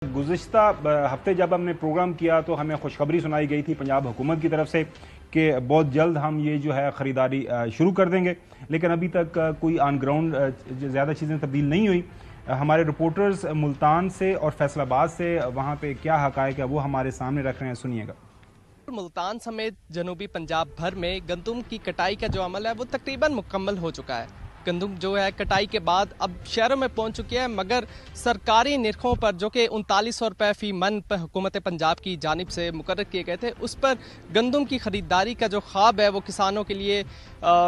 गुज़िश्ता हफ्ते जब हमने प्रोग्राम किया तो हमें खुशखबरी सुनाई गई थी पंजाब हुकूमत की तरफ से कि बहुत जल्द हम ये जो है ख़रीदारी शुरू कर देंगे, लेकिन अभी तक कोई ऑन ग्राउंड ज़्यादा चीज़ें तब्दील नहीं हुई। हमारे रिपोर्टर्स मुल्तान से और फैसलाबाद से वहाँ पे क्या हक़ाइक़ है वो हमारे सामने रख रहे हैं, सुनिएगा। मुल्तान समेत जनूबी पंजाब भर में गंदम की कटाई का जो अमल है वो तकरीबन मुकम्मल हो चुका है। गंदम जो है कटाई के बाद अब शहरों में पहुंच चुकी है, मगर सरकारी निरखों पर जो कि 3900 रुपये फी मन पर हुकूमत पंजाब की जानिब से मुकर्रर किए गए थे, उस पर गंदम की ख़रीदारी का जो ख्वाब है वो किसानों के लिए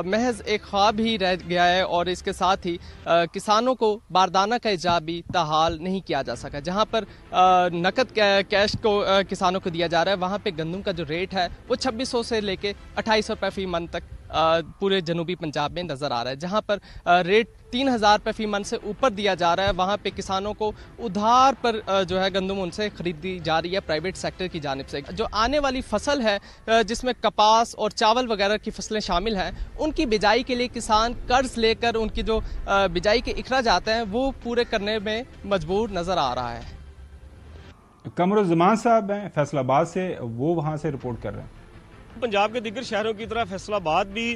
महज एक ख्वाब ही रह गया है। और इसके साथ ही किसानों को बारदाना का इजाब भी ताहाल नहीं किया जा सका। जहां पर नकद कैश को किसानों को दिया जा रहा है, वहां पे गंदम का जो रेट है वो 2600 से लेके 2800 रुपये फी मन तक पूरे जनूबी पंजाब में नज़र आ रहा है। जहां पर रेट 3000 रुपये फी मन से ऊपर दिया जा रहा है, वहां पे किसानों को उधार पर जो है गंदम उनसे खरीदी जा रही है प्राइवेट सेक्टर की जानिब से। जो आने वाली फसल है जिसमें कपास और चावल वगैरह की फसलें शामिल हैं, उनकी बिजाई के लिए किसान कर्ज लेकर उनकी जो बिजाई के अखराजात हैं वो पूरे करने में मजबूर नज़र आ रहा है। कमरुज़्ज़मान साहब हैं फैसलाबाद से, वो वहाँ से रिपोर्ट कर रहे हैं। पंजाब के दिगर शहरों की तरह फैसलाबाद भी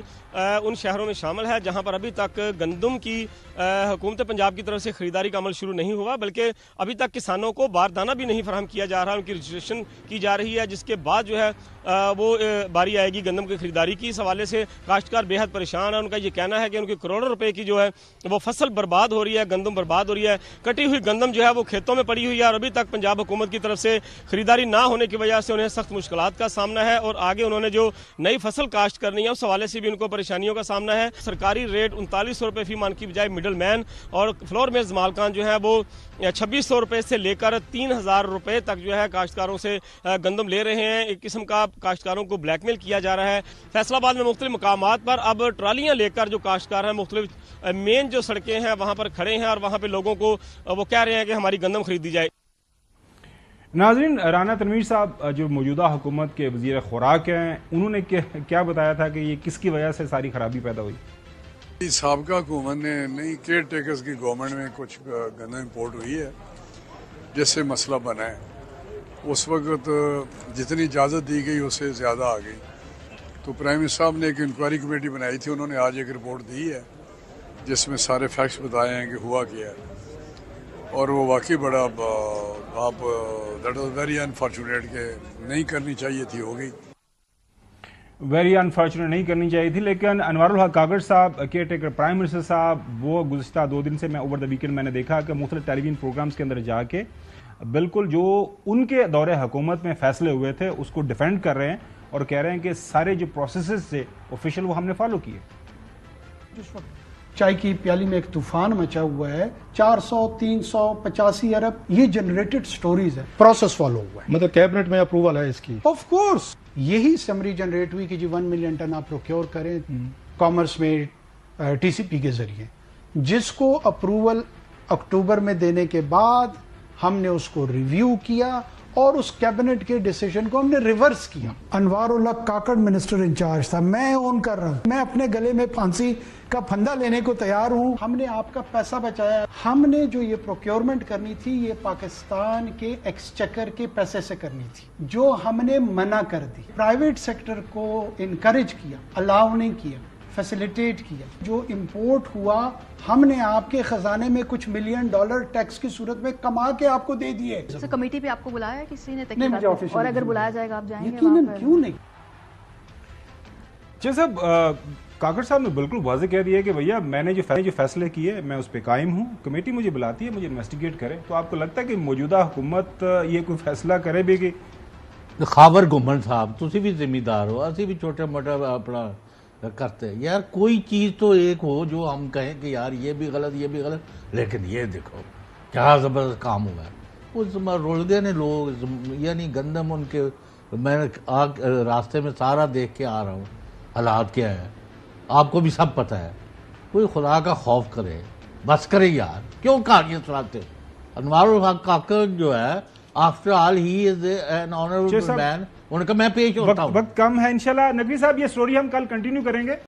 उन शहरों में शामिल है जहां पर अभी तक गंदम की हुकूमत पंजाब की तरफ से ख़रीदारी का अमल शुरू नहीं हुआ, बल्कि अभी तक किसानों को बारदाना भी नहीं फराहम किया जा रहा, उनकी रजिस्ट्रेशन की जा रही है, जिसके बाद जो है वो बारी आएगी गंदम की ख़रीदारी की। इस हवाले से काश्तकार बेहद परेशान है। उनका ये कहना है कि उनकी करोड़ों रुपए की जो है वो फसल बर्बाद हो रही है, गंदम बर्बाद हो रही है। कटी हुई गंदम जो है वो खेतों में पड़ी हुई है और अभी तक पंजाब हुकूमत की तरफ से ख़रीदारी ना होने की वजह से उन्हें सख्त मुश्किलात का सामना है और आगे उन्होंने जो नई फसल काश्त करनी है उस हवाले से भी उनको परेशानियों का सामना है। सरकारी रेट 3900 रुपये फी मन की बजाय मिडल मैन और फ्लोर मेज मालकान जो है वो 2600 रुपये से लेकर 3000 रुपये तक जो है काश्तकारों से गंदम ले रहे हैं। एक किस्म का काश्तकारों को ब्लैकमेल किया जा रहा है। फैसलाबाद में मुख्तलिफ मकामात पर अब ट्रालियां लेकर जो काश्तकार हैं मुख्तलिफ मेन जो सड़कें हैं वहाँ पर खड़े हैं और वहाँ पर लोगों को वो कह रहे हैं कि हमारी गंदम खरीदी जाए। नाज़रीन, राना तनवीर साहब जो मौजूदा हुकूमत के वज़ीर खुराक हैं, उन्होंने क्या बताया था कि ये किसकी वजह से सारी खराबी पैदा हुई? साबका हुकूमत ने नई केयर टेकर्स की गवर्नमेंट में कुछ गंदम इम्पोर्ट हुई है जिससे मसला बना है। उस वक्त जितनी इजाज़त दी गई उससे ज़्यादा आ गई, तो प्राइम मिनिस्टर साहब ने एक इंक्वायरी कमेटी बनाई थी, उन्होंने आज एक रिपोर्ट दी है जिसमें सारे फैक्ट्स बताए हैं कि हुआ क्या है। और वो वाकई बड़ा दैट वाज वेरी अनफॉर्चुनेट कि नहीं करनी चाहिए थी, हो गई। वेरी अनफॉर्चुनेट नहीं करनी चाहिए थी, लेकिन अनवारुल हक कागड़ साहब केयर टेकर प्राइम मिनिस्टर साहब वो गुज़िश्ता 2 दिन से मैं ओवर द वीकेंड मैंने देखा कि मुख्तलिफ टेलीविजन प्रोग्राम्स के अंदर जाके बिल्कुल जो उनके दौरे हुकूमत में फैसले हुए थे उसको डिफेंड कर रहे हैं और कह रहे हैं कि सारे जो प्रोसेसेस थे ऑफिशियल वो हमने फॉलो किए। जिस वक्त चाय की प्याली में एक तूफान मचा हुआ है, 400, 385 अरब ये जनरेटेड स्टोरीज है, प्रोसेस फॉलो हुआ है। मतलब कैबिनेट में अप्रूवल है इसकी? ऑफ कोर्स यही समरी जनरेट हुई कि जी 1 मिलियन टन आप प्रोक्योर करें कॉमर्स में टीसीपी के जरिए, जिसको अप्रूवल अक्टूबर में देने के बाद हमने उसको रिव्यू किया और उस कैबिनेट के डिसीजन को हमने रिवर्स किया। अनवारुल हक काकड़ मिनिस्टर इंचार्ज था, मैं ओन कर रहा हूं, मैं अपने गले में फांसी का फंदा लेने को तैयार हूं। हमने आपका पैसा बचाया। हमने जो ये प्रोक्योरमेंट करनी थी ये पाकिस्तान के एक्सचेकर के पैसे से करनी थी, जो हमने मना कर दी। प्राइवेट सेक्टर को इनकरेज किया, अलाउ नहीं किया, फैसिलिटेट किया। जो इंपोर्ट हुआ हमने आपके खजाने में कुछ $1 मिलियन टैक्स की सूरत में कमा के आपको दे दिए। सर, कमेटी पे आपको बुलाया है किसी ने? नहीं, मुझे ऑफिशियल और अगर बुलाया जाएगा आप जाएंगे? यकीनन, क्यों नहीं। जी साहब, काकड़ साहब ने बिल्कुल वाज़ेह कह दिया कि भैया मैंने जो फैसले किए मैं उस पर कायम हूँ, कमेटी मुझे बुलाती है, मुझे इन्वेस्टिगेट करे। तो आपको लगता है कि मौजूदा हुकूमत ये कोई फैसला करे भी कि खाबर घूमन साहब तुसी भी जिम्मेदार हो, असी भी छोटा मोटा अपना करते हैं यार। कोई चीज़ तो एक हो जो हम कहें कि यार ये भी गलत ये भी गलत, लेकिन ये देखो क्या ज़बरदस्त काम हुआ है। उस रुल गए ने लोग, यानी गंदम उनके, मैं रास्ते में सारा देख के आ रहा हूँ हालात क्या है, आपको भी सब पता है। कोई खुदा का खौफ करे, बस करे यार, क्यों कहानियाँ सुनाते। अनवारुल हक काकड़ जो है after all he is an honourable man, उनका मैं पेश होता हूँ। वक्त कम है, इंशाल्लाह नकवी साहब ये स्टोरी हम कल कंटिन्यू करेंगे।